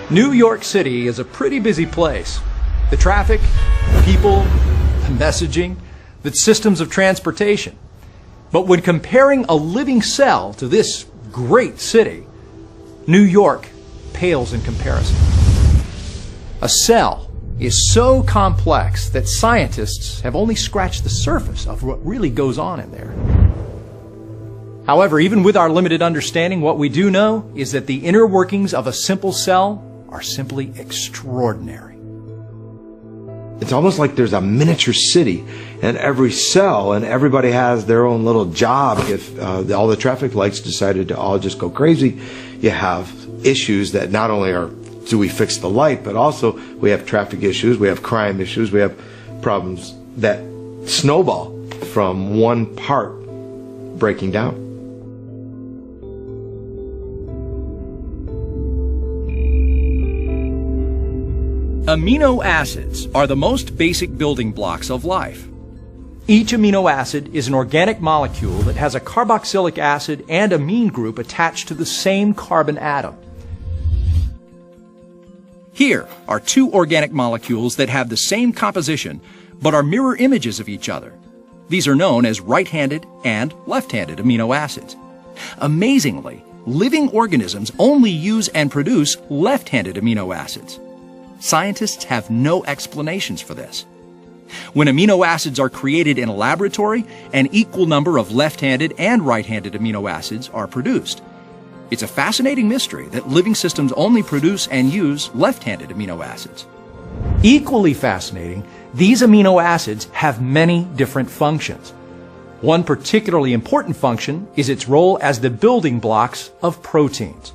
New York City is a pretty busy place. The traffic, the people, the messaging, the systems of transportation. But when comparing a living cell to this great city, New York pales in comparison. A cell is so complex that scientists have only scratched the surface of what really goes on in there. However, even with our limited understanding, what we do know is that the inner workings of a simple cell are simply extraordinary. It's almost like there's a miniature city in every cell, and everybody has their own little job. If all the traffic lights decided to all just go crazy, you have issues that not only do we fix the light, but also we have traffic issues, we have crime issues, we have problems that snowball from one part breaking down. Amino acids are the most basic building blocks of life. Each amino acid is an organic molecule that has a carboxylic acid and amine group attached to the same carbon atom. Here are two organic molecules that have the same composition but are mirror images of each other. These are known as right-handed and left-handed amino acids. Amazingly, living organisms only use and produce left-handed amino acids. Scientists have no explanations for this. When amino acids are created in a laboratory, an equal number of left-handed and right-handed amino acids are produced. It's a fascinating mystery that living systems only produce and use left-handed amino acids. Equally fascinating, these amino acids have many different functions. One particularly important function is its role as the building blocks of proteins.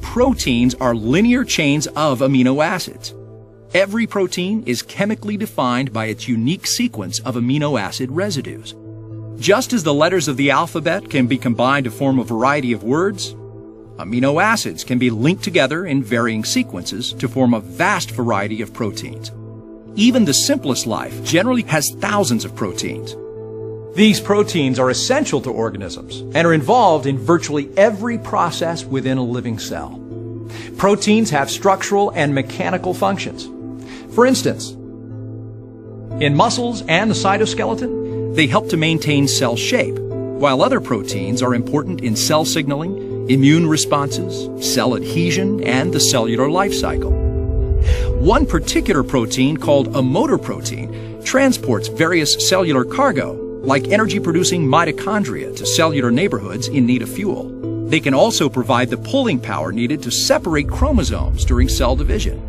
Proteins are linear chains of amino acids. Every protein is chemically defined by its unique sequence of amino acid residues. Just as the letters of the alphabet can be combined to form a variety of words, amino acids can be linked together in varying sequences to form a vast variety of proteins. Even the simplest life generally has thousands of proteins. These proteins are essential to organisms and are involved in virtually every process within a living cell. Proteins have structural and mechanical functions. For instance, in muscles and the cytoskeleton, they help to maintain cell shape, while other proteins are important in cell signaling, immune responses, cell adhesion, and the cellular life cycle. One particular protein, called a motor protein, transports various cellular cargo, like energy-producing mitochondria, to cellular neighborhoods in need of fuel. They can also provide the pulling power needed to separate chromosomes during cell division.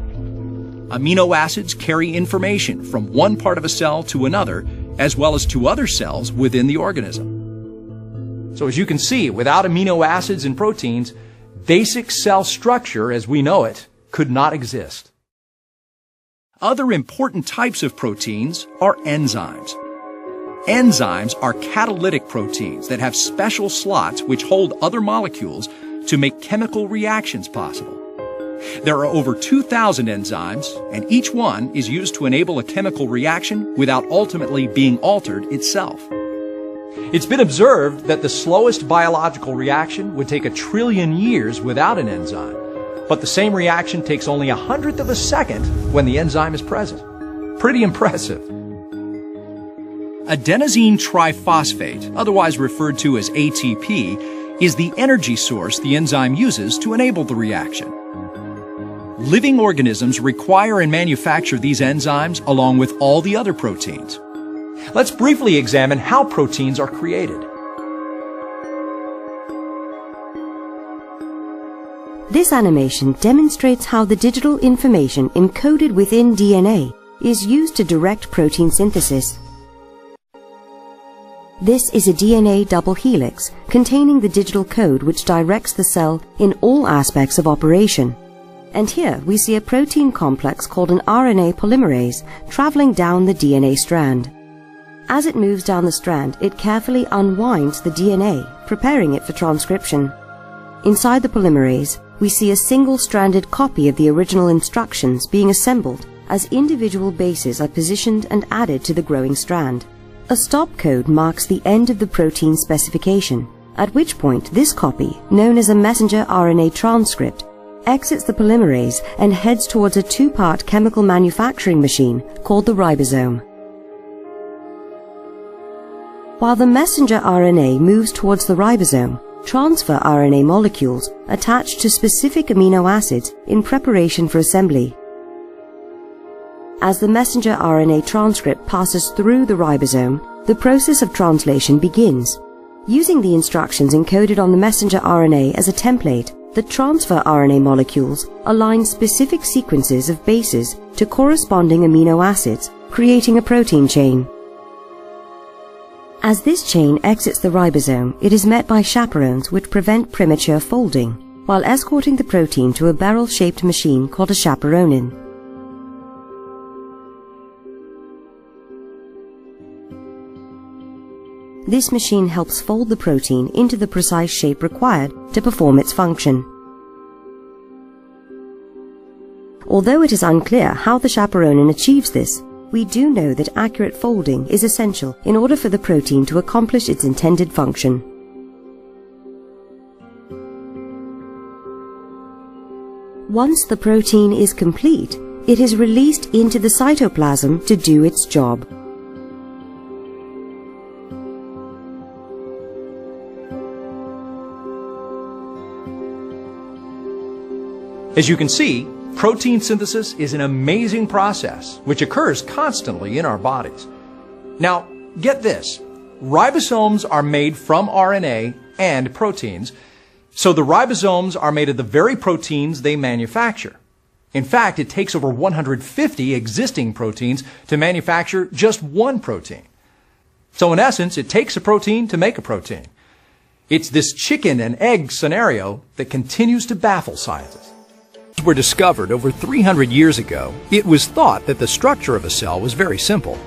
Amino acids carry information from one part of a cell to another, as well as to other cells within the organism. So as you can see, without amino acids and proteins, basic cell structure as we know it could not exist. Other important types of proteins are enzymes. Enzymes are catalytic proteins that have special slots which hold other molecules to make chemical reactions possible. There are over 2,000 enzymes, and each one is used to enable a chemical reaction without ultimately being altered itself. It's been observed that the slowest biological reaction would take 1 trillion years without an enzyme, but the same reaction takes only 1/100th of a second when the enzyme is present. Pretty impressive. Adenosine triphosphate, otherwise referred to as ATP, is the energy source the enzyme uses to enable the reaction. Living organisms require and manufacture these enzymes along with all the other proteins. Let's briefly examine how proteins are created. This animation demonstrates how the digital information encoded within DNA is used to direct protein synthesis. This is a DNA double helix containing the digital code which directs the cell in all aspects of operation. And here we see a protein complex called an RNA polymerase traveling down the DNA strand. As it moves down the strand, it carefully unwinds the DNA, preparing it for transcription. Inside the polymerase, we see a single-stranded copy of the original instructions being assembled as individual bases are positioned and added to the growing strand. A stop code marks the end of the protein specification, at which point this copy, known as a messenger RNA transcript, exits the polymerase and heads towards a two-part chemical manufacturing machine called the ribosome. While the messenger RNA moves towards the ribosome, transfer RNA molecules attach to specific amino acids in preparation for assembly. As the messenger RNA transcript passes through the ribosome, the process of translation begins. Using the instructions encoded on the messenger RNA as a template, the transfer RNA molecules align specific sequences of bases to corresponding amino acids, creating a protein chain. As this chain exits the ribosome, it is met by chaperones which prevent premature folding, while escorting the protein to a barrel-shaped machine called a chaperonin. This machine helps fold the protein into the precise shape required to perform its function. Although it is unclear how the chaperonin achieves this, we do know that accurate folding is essential in order for the protein to accomplish its intended function. Once the protein is complete, it is released into the cytoplasm to do its job. As you can see, protein synthesis is an amazing process which occurs constantly in our bodies. Now, get this. Ribosomes are made from RNA and proteins, so the ribosomes are made of the very proteins they manufacture. In fact, it takes over 150 existing proteins to manufacture just one protein. So in essence, it takes a protein to make a protein. It's this chicken and egg scenario that continues to baffle scientists. Were discovered over 300 years ago, it was thought that the structure of a cell was very simple.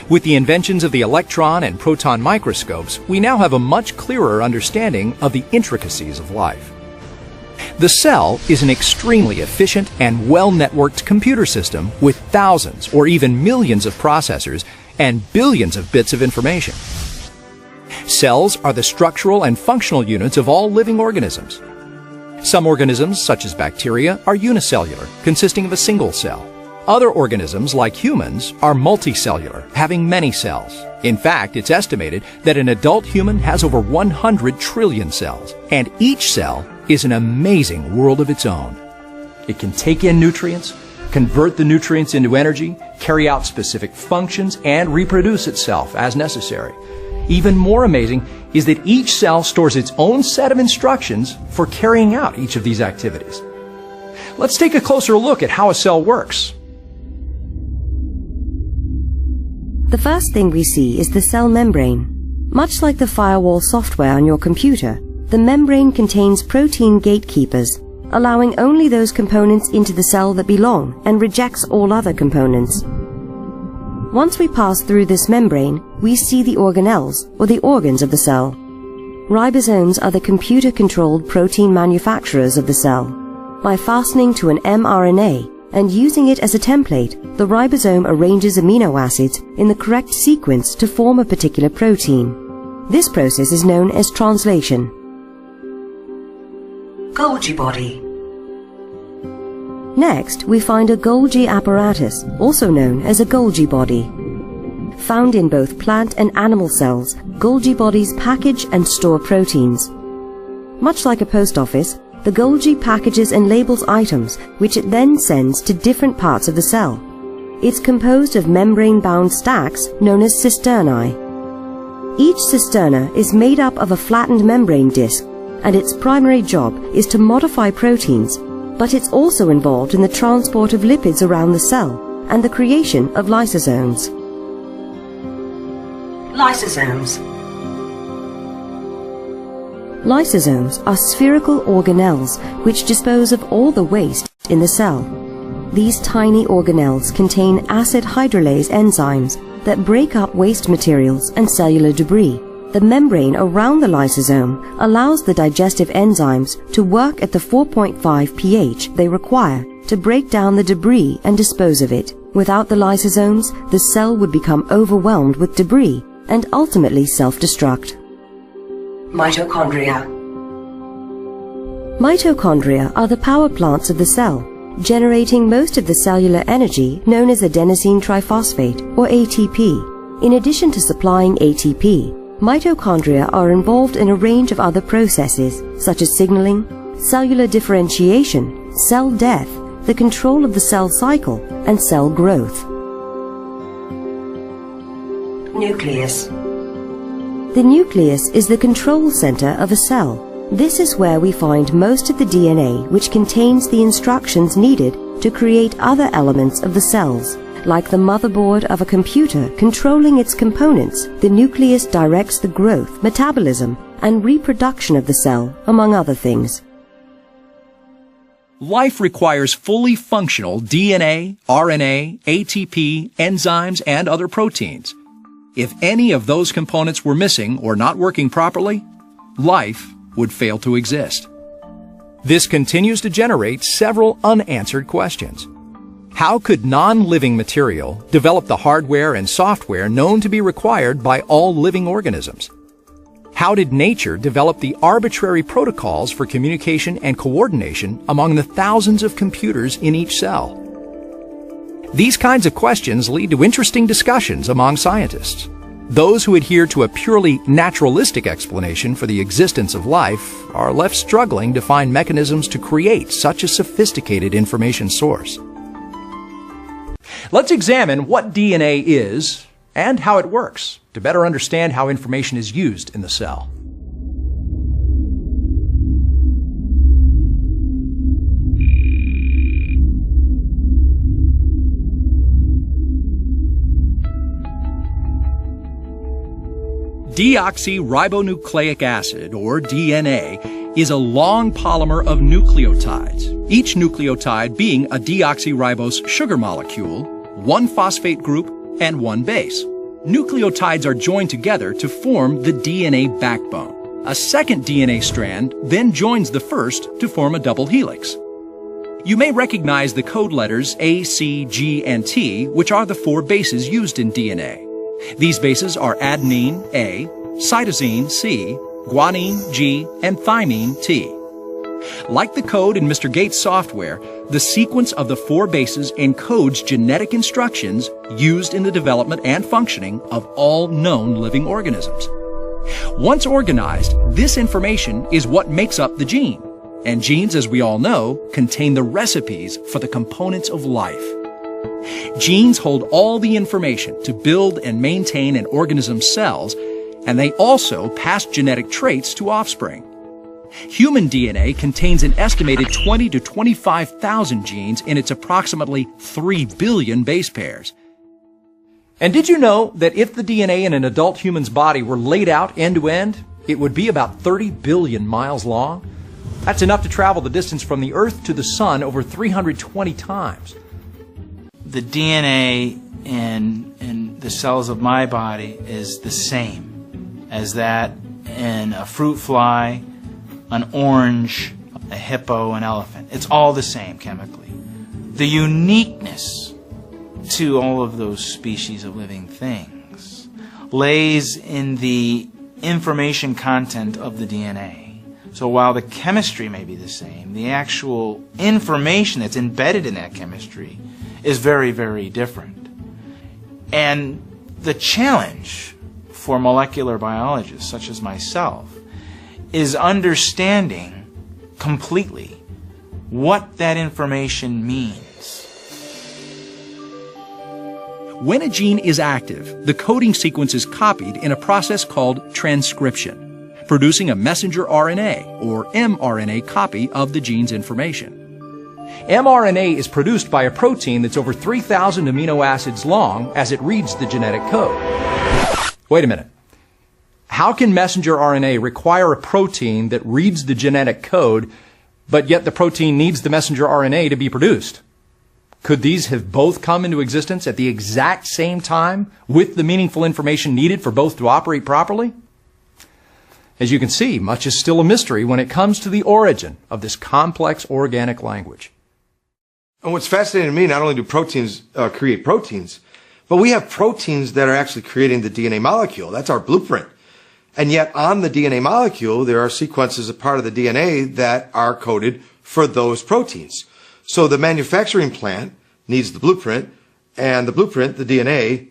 With the inventions of the electron and proton microscopes, we now have a much clearer understanding of the intricacies of life. The cell is an extremely efficient and well-networked computer system with thousands or even millions of processors and billions of bits of information. Cells are the structural and functional units of all living organisms. Some organisms, such as bacteria, are unicellular, consisting of a single cell. Other organisms, like humans, are multicellular, having many cells. In fact, it's estimated that an adult human has over 100 trillion cells, and each cell is an amazing world of its own. It can take in nutrients, convert the nutrients into energy, carry out specific functions, and reproduce itself as necessary. Even more amazing is that each cell stores its own set of instructions for carrying out each of these activities. Let's take a closer look at how a cell works. The first thing we see is the cell membrane. Much like the firewall software on your computer, the membrane contains protein gatekeepers, allowing only those components into the cell that belong and rejects all other components. Once we pass through this membrane, we see the organelles, or the organs of the cell. Ribosomes are the computer-controlled protein manufacturers of the cell. By fastening to an mRNA and using it as a template, the ribosome arranges amino acids in the correct sequence to form a particular protein. This process is known as translation. Golgi body. Next, we find a Golgi apparatus, also known as a Golgi body. Found in both plant and animal cells, Golgi bodies package and store proteins. Much like a post office, the Golgi packages and labels items, which it then sends to different parts of the cell. It's composed of membrane-bound stacks known as cisternae. Each cisterna is made up of a flattened membrane disc, and its primary job is to modify proteins, but it's also involved in the transport of lipids around the cell and the creation of lysosomes. Lysosomes. Lysosomes are spherical organelles which dispose of all the waste in the cell. These tiny organelles contain acid hydrolase enzymes that break up waste materials and cellular debris. The membrane around the lysosome allows the digestive enzymes to work at the 4.5 pH they require to break down the debris and dispose of it. Without the lysosomes, the cell would become overwhelmed with debris and ultimately self-destruct. Mitochondria. Mitochondria are the power plants of the cell, generating most of the cellular energy known as adenosine triphosphate, or ATP. In addition to supplying ATP, mitochondria are involved in a range of other processes, such as signaling, cellular differentiation, cell death, the control of the cell cycle, and cell growth. Nucleus. The nucleus is the control center of a cell. This is where we find most of the DNA which contains the instructions needed to create other elements of the cells. Like the motherboard of a computer controlling its components, the nucleus directs the growth, metabolism, and reproduction of the cell, among other things. Life requires fully functional DNA, RNA, ATP, enzymes, and other proteins. If any of those components were missing or not working properly, life would fail to exist. This continues to generate several unanswered questions. How could non-living material develop the hardware and software known to be required by all living organisms? How did nature develop the arbitrary protocols for communication and coordination among the thousands of computers in each cell? These kinds of questions lead to interesting discussions among scientists. Those who adhere to a purely naturalistic explanation for the existence of life are left struggling to find mechanisms to create such a sophisticated information source. Let's examine what DNA is and how it works to better understand how information is used in the cell. Deoxyribonucleic acid, or DNA, is a long polymer of nucleotides, each nucleotide being a deoxyribose sugar molecule, one phosphate group, and one base. Nucleotides are joined together to form the DNA backbone. A second DNA strand then joins the first to form a double helix. You may recognize the code letters A, C, G, and T, which are the 4 bases used in DNA. These bases are adenine, A, cytosine, C, guanine, G, and thymine, T. Like the code in Mr. Gates' software, the sequence of the 4 bases encodes genetic instructions used in the development and functioning of all known living organisms. Once organized, this information is what makes up the gene. And genes, as we all know, contain the recipes for the components of life. Genes hold all the information to build and maintain an organism's cells, and they also pass genetic traits to offspring. Human DNA contains an estimated 20 to 25,000 genes in its approximately 3 billion base pairs. And did you know that if the DNA in an adult human's body were laid out end to end, it would be about 30 billion miles long? That's enough to travel the distance from the Earth to the Sun over 320 times. The DNA in the cells of my body is the same as that in a fruit fly, an orange, a hippo, an elephant. It's all the same chemically. The uniqueness to all of those species of living things lays in the information content of the DNA. So while the chemistry may be the same, the actual information that's embedded in that chemistry is very, very different. And the challenge for molecular biologists such as myself is understanding completely what that information means. When a gene is active, the coding sequence is copied in a process called transcription, producing a messenger RNA or mRNA copy of the gene's information. mRNA is produced by a protein that's over 3,000 amino acids long as it reads the genetic code. Wait a minute. How can messenger RNA require a protein that reads the genetic code, but yet the protein needs the messenger RNA to be produced? Could these have both come into existence at the exact same time with the meaningful information needed for both to operate properly? As you can see, much is still a mystery when it comes to the origin of this complex organic language. And what's fascinating to me, not only do proteins create proteins, but we have proteins that are actually creating the DNA molecule. That's our blueprint. And yet on the DNA molecule, there are sequences as part of the DNA that are coded for those proteins. So the manufacturing plant needs the blueprint, and the blueprint, the DNA,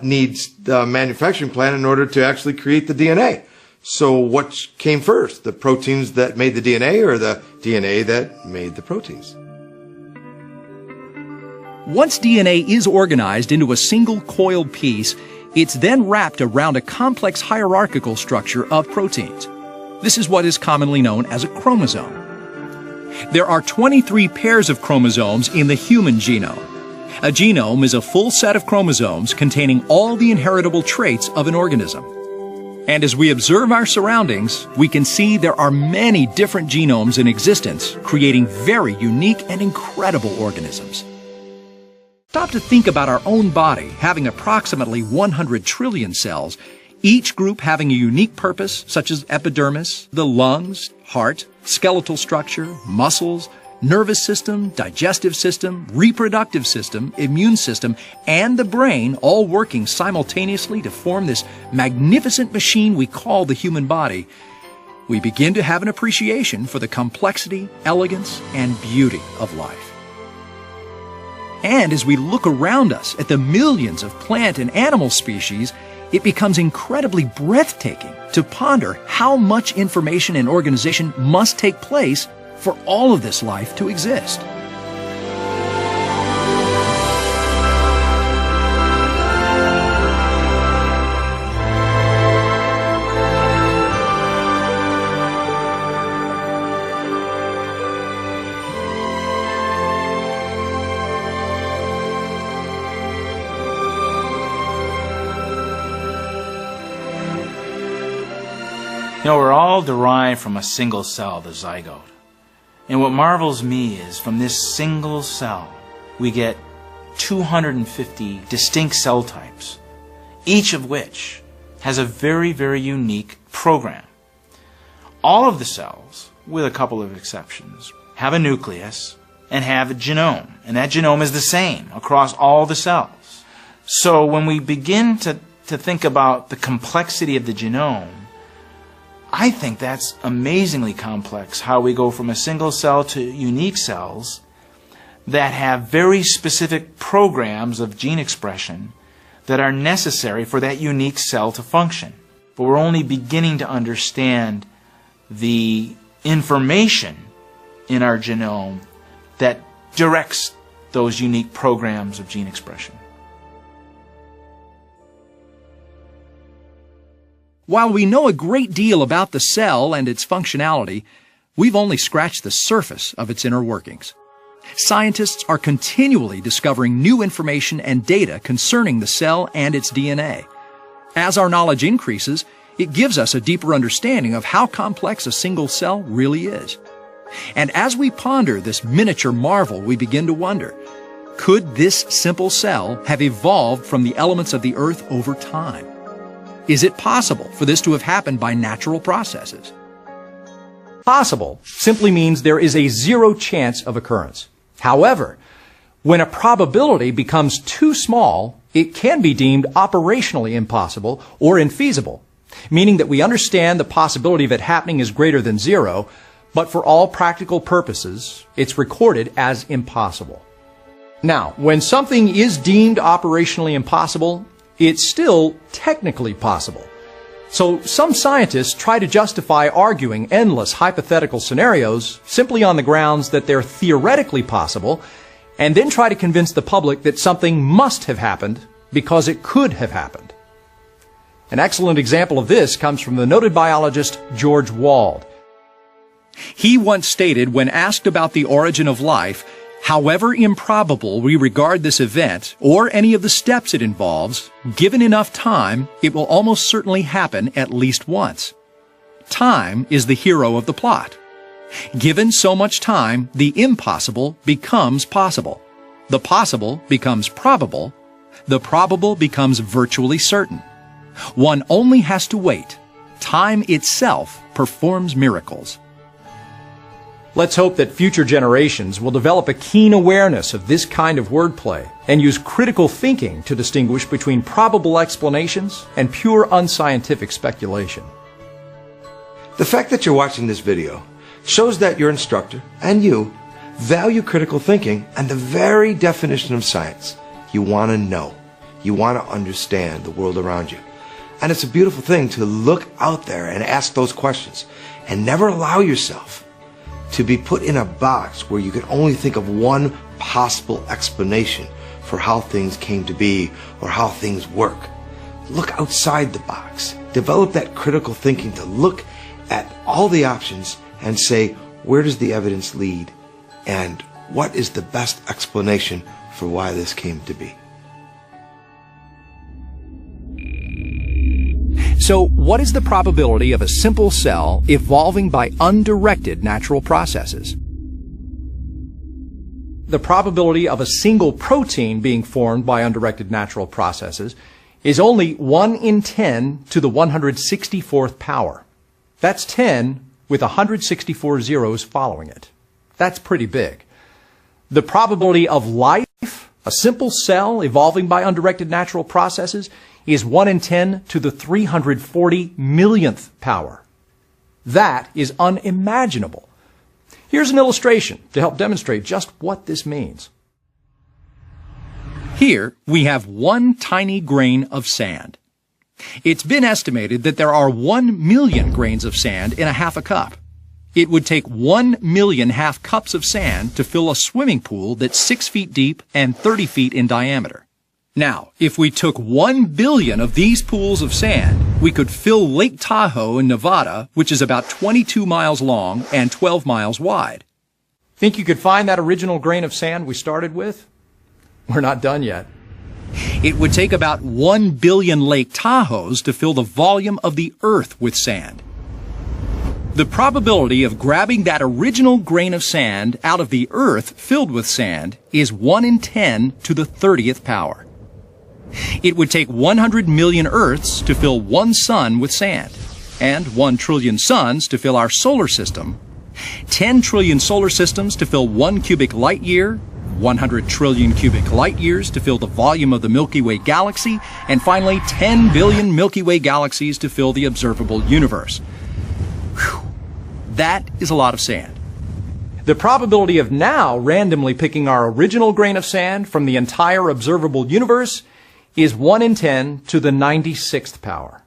needs the manufacturing plant in order to actually create the DNA. So what came first, the proteins that made the DNA or the DNA that made the proteins? Once DNA is organized into a single coiled piece, it's then wrapped around a complex hierarchical structure of proteins. This is what is commonly known as a chromosome. There are 23 pairs of chromosomes in the human genome. A genome is a full set of chromosomes containing all the inheritable traits of an organism. And as we observe our surroundings, we can see there are many different genomes in existence, creating very unique and incredible organisms. Stop to think about our own body having approximately 100 trillion cells, each group having a unique purpose, such as epidermis, the lungs, heart, skeletal structure, muscles, nervous system, digestive system, reproductive system, immune system, and the brain all working simultaneously to form this magnificent machine we call the human body. We begin to have an appreciation for the complexity, elegance, and beauty of life. And as we look around us at the millions of plant and animal species, it becomes incredibly breathtaking to ponder how much information and organization must take place for all of this life to exist. You know, we're all derived from a single cell, the zygote. And what marvels me is from this single cell, we get 250 distinct cell types, each of which has a very, very unique program. All of the cells, with a couple of exceptions, have a nucleus and have a genome. And that genome is the same across all the cells. So when we begin to think about the complexity of the genome, I think that's amazingly complex, how we go from a single cell to unique cells that have very specific programs of gene expression that are necessary for that unique cell to function. But we're only beginning to understand the information in our genome that directs those unique programs of gene expression. While we know a great deal about the cell and its functionality, we've only scratched the surface of its inner workings. Scientists are continually discovering new information and data concerning the cell and its DNA. As our knowledge increases, it gives us a deeper understanding of how complex a single cell really is. And as we ponder this miniature marvel, we begin to wonder, could this simple cell have evolved from the elements of the earth over time? Is it possible for this to have happened by natural processes? Possible simply means there is a zero chance of occurrence. However, when a probability becomes too small, it can be deemed operationally impossible or infeasible, meaning that we understand the possibility of it happening is greater than zero, but for all practical purposes, it's recorded as impossible. Now, when something is deemed operationally impossible, it's still technically possible. So some scientists try to justify arguing endless hypothetical scenarios simply on the grounds that they're theoretically possible, and then try to convince the public that something must have happened because it could have happened. An excellent example of this comes from the noted biologist George Wald. He once stated, when asked about the origin of life, however improbable we regard this event or any of the steps it involves, given enough time, it will almost certainly happen at least once. Time is the hero of the plot. Given so much time, the impossible becomes possible. The possible becomes probable. The probable becomes virtually certain. One only has to wait. Time itself performs miracles. Let's hope that future generations will develop a keen awareness of this kind of wordplay and use critical thinking to distinguish between probable explanations and pure unscientific speculation. The fact that you're watching this video shows that your instructor and you value critical thinking and the very definition of science. You want to know. You want to understand the world around you. And it's a beautiful thing to look out there and ask those questions and never allow yourself to be put in a box where you can only think of one possible explanation for how things came to be or how things work. Look outside the box. Develop that critical thinking to look at all the options and say, where does the evidence lead? And what is the best explanation for why this came to be? So, what is the probability of a simple cell evolving by undirected natural processes? The probability of a single protein being formed by undirected natural processes is only 1 in 10 to the 164th power. That's 10 with 164 zeros following it. That's pretty big. The probability of life, a simple cell evolving by undirected natural processes, is 1 in 10 to the 340 millionth power. That is unimaginable. Here's an illustration to help demonstrate just what this means. Here we have one tiny grain of sand. It's been estimated that there are 1 million grains of sand in a half a cup. It would take 1 million half cups of sand to fill a swimming pool that's 6 feet deep and 30 feet in diameter. Now, if we took 1 billion of these pools of sand, we could fill Lake Tahoe in Nevada, which is about 22 miles long and 12 miles wide. Think you could find that original grain of sand we started with? We're not done yet. It would take about 1 billion Lake Tahoes to fill the volume of the Earth with sand. The probability of grabbing that original grain of sand out of the Earth filled with sand is 1 in 10 to the 30th power. It would take 100 million Earths to fill 1 sun with sand, and 1 trillion suns to fill our solar system, 10 trillion solar systems to fill 1 cubic light year, 100 trillion cubic light years to fill the volume of the Milky Way galaxy, and finally 10 billion Milky Way galaxies to fill the observable universe. Whew. That is a lot of sand. The probability of now randomly picking our original grain of sand from the entire observable universe is 1 in 10 to the 96th power.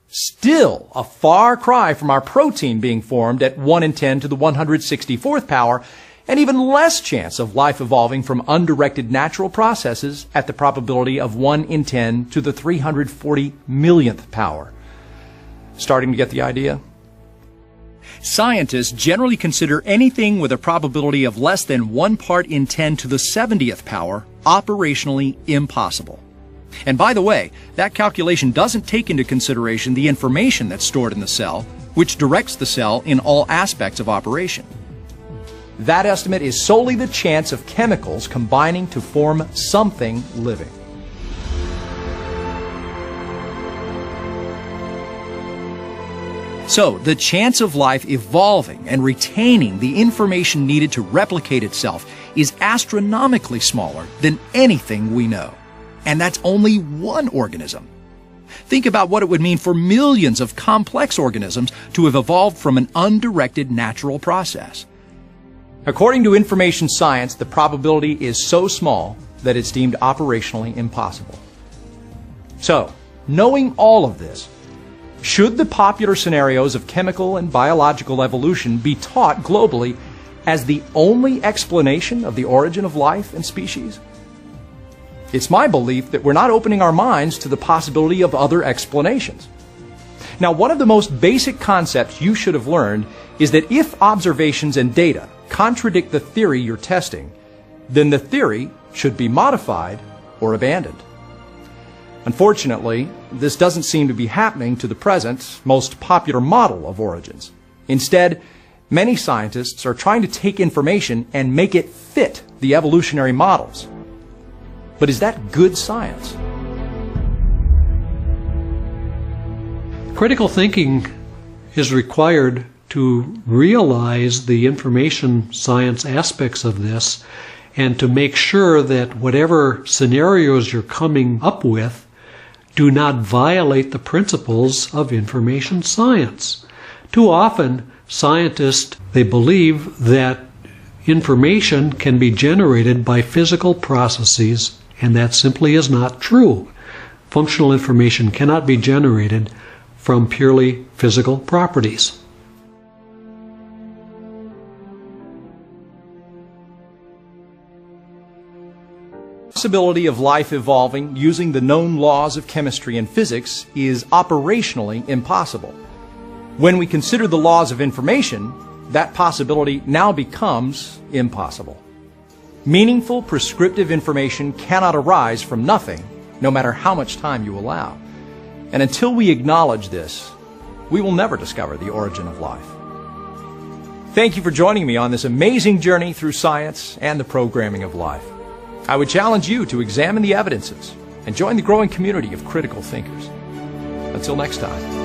Still a far cry from our protein being formed at 1 in 10 to the 164th power, and even less chance of life evolving from undirected natural processes at the probability of 1 in 10 to the 340 millionth power. Starting to get the idea? Scientists generally consider anything with a probability of less than 1 part in 10 to the 70th power operationally impossible. And by the way, that calculation doesn't take into consideration the information that's stored in the cell, which directs the cell in all aspects of operation. That estimate is solely the chance of chemicals combining to form something living. So, the chance of life evolving and retaining the information needed to replicate itself is astronomically smaller than anything we know. And that's only one organism. Think about what it would mean for millions of complex organisms to have evolved from an undirected natural process. According to information science, the probability is so small that it's deemed operationally impossible. So, knowing all of this, should the popular scenarios of chemical and biological evolution be taught globally as the only explanation of the origin of life and species? It's my belief that we're not opening our minds to the possibility of other explanations. Now, one of the most basic concepts you should have learned is that if observations and data contradict the theory you're testing, then the theory should be modified or abandoned. Unfortunately, this doesn't seem to be happening to the present, most popular model of origins. Instead, many scientists are trying to take information and make it fit the evolutionary models. But is that good science? Critical thinking is required to realize the information science aspects of this and to make sure that whatever scenarios you're coming up with do not violate the principles of information science. Too often, scientists, they believe that information can be generated by physical processes, and that simply is not true. Functional information cannot be generated from purely physical properties. The possibility of life evolving using the known laws of chemistry and physics is operationally impossible. When we consider the laws of information, that possibility now becomes impossible. Meaningful prescriptive information cannot arise from nothing, no matter how much time you allow. And until we acknowledge this, we will never discover the origin of life. Thank you for joining me on this amazing journey through science and the programming of life. I would challenge you to examine the evidences and join the growing community of critical thinkers. Until next time.